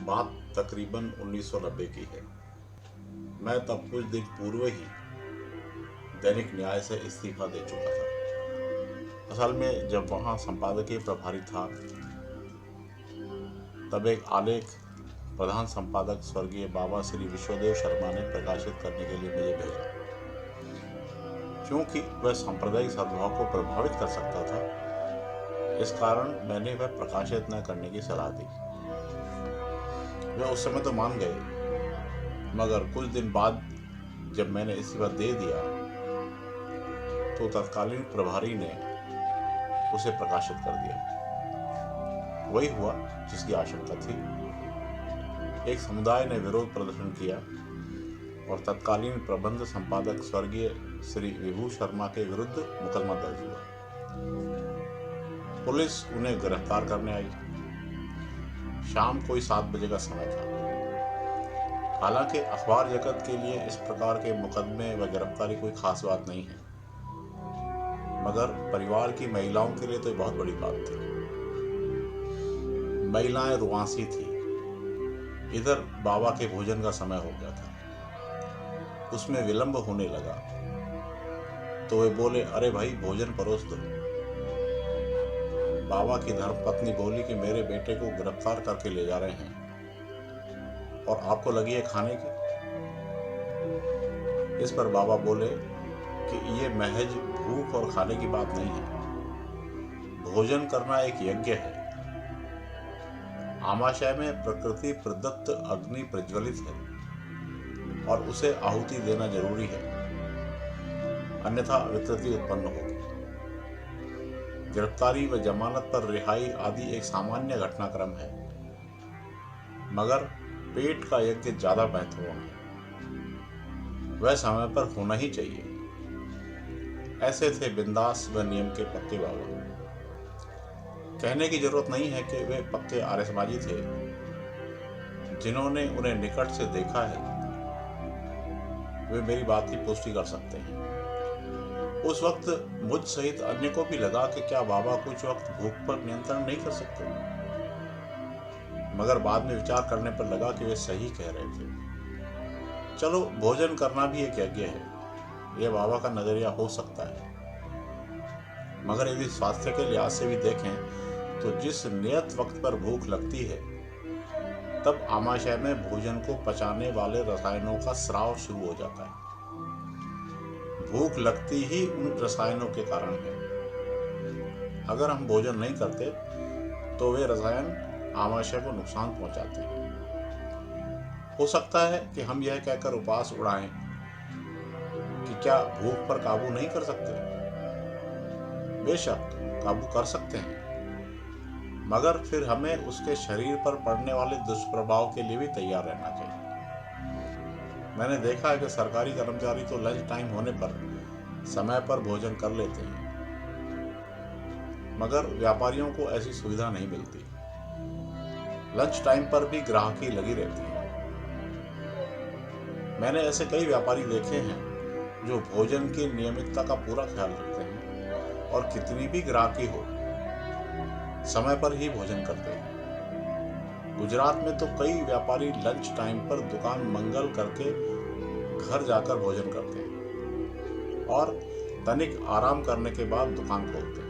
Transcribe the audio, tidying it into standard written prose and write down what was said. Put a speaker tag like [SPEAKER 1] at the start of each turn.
[SPEAKER 1] बात तकरीबन 1990 की है। मैं तब कुछ दिन पूर्व ही दैनिक न्याय से इस्तीफा दे चुका था। असल में जब वहाँ संपादकीय प्रभारी था तब एक आलेख प्रधान संपादक स्वर्गीय बाबा श्री विश्वदेव शर्मा ने प्रकाशित करने के लिए मुझे भेजा। क्योंकि वह सांप्रदायिक सद्भाव को प्रभावित कर सकता था, इस कारण मैंने वह प्रकाशित न करने की सलाह दी। वे उस समय तो मान गए, मगर कुछ दिन बाद जब मैंने इस्तीफा दे दिया तो तत्कालीन प्रभारी ने उसे प्रकाशित कर दिया। वही हुआ जिसकी आशंका थी। एक समुदाय ने विरोध प्रदर्शन किया और तत्कालीन प्रबंध संपादक स्वर्गीय श्री विभू शर्मा के विरुद्ध मुकदमा दर्ज हुआ। पुलिस उन्हें गिरफ्तार करने आई। शाम कोई 7 बजे का समय था। हालांकि अखबार जगत के लिए इस प्रकार के मुकदमे व गिरफ्तारी कोई खास बात नहीं है, मगर परिवार की महिलाओं के लिए तो बहुत बड़ी बात थी। महिलाएं रुआंसी थी। इधर बाबा के भोजन का समय हो गया था। उसमें विलंब होने लगा तो वे बोले, अरे भाई भोजन परोस दो। बाबा की धर्मपत्नी बोली कि मेरे बेटे को गिरफ्तार करके ले जा रहे हैं और आपको लगी है खाने की। इस पर बाबा बोले कि ये महज भूख और खाने की बात नहीं है, भोजन करना एक यज्ञ है। आमाशय में प्रकृति प्रदत्त अग्नि प्रज्वलित है और उसे आहुति देना जरूरी है, अन्यथा विकृति उत्पन्न होगी। गिरफ्तारी व जमानत पर रिहाई आदि एक सामान्य घटनाक्रम है, मगर पेट का यज्ञ ज्यादा महत्वपूर्ण है। वह समय पर होना ही चाहिए। ऐसे थे बिंदास व नियम के पक्के बाबा। कहने की जरूरत नहीं है कि वे पक्के आर्य समाजी थे। जिन्होंने उन्हें निकट से देखा है वे मेरी बात की पुष्टि कर सकते हैं। उस वक्त मुझ सहित अन्य को भी लगा कि क्या बाबा कुछ वक्त भूख पर नियंत्रण नहीं कर सकते, मगर बाद में विचार करने पर लगा कि वे सही कह रहे थे। चलो, भोजन करना भी एक यज्ञ है, यह बाबा का नजरिया हो सकता है। मगर यदि स्वास्थ्य के लिहाज से भी देखें तो जिस नियत वक्त पर भूख लगती है तब आमाशय में भोजन को पचाने वाले रसायनों का स्राव शुरू हो जाता है। भूख लगती ही उन रसायनों के कारण है। अगर हम भोजन नहीं करते तो वे रसायन आमाशय को नुकसान पहुंचाते हैं। हो सकता है कि हम यह कहकर उपवास उड़ाएं कि क्या भूख पर काबू नहीं कर सकते। बेशक काबू कर सकते हैं, मगर फिर हमें उसके शरीर पर पड़ने वाले दुष्प्रभाव के लिए भी तैयार रहना चाहिए। मैंने देखा है कि सरकारी कर्मचारी तो लंच टाइम होने पर समय पर भोजन कर लेते हैं, मगर व्यापारियों को ऐसी सुविधा नहीं मिलती। लंच टाइम पर भी ग्राहकी लगी रहती है। मैंने ऐसे कई व्यापारी देखे हैं जो भोजन की नियमितता का पूरा ख्याल रखते हैं और कितनी भी ग्राहकी हो समय पर ही भोजन करते हैं। गुजरात में तो कई व्यापारी लंच टाइम पर दुकान मंगल करके घर जाकर भोजन करते हैं और तनिक आराम करने के बाद दुकान खोलते हैं।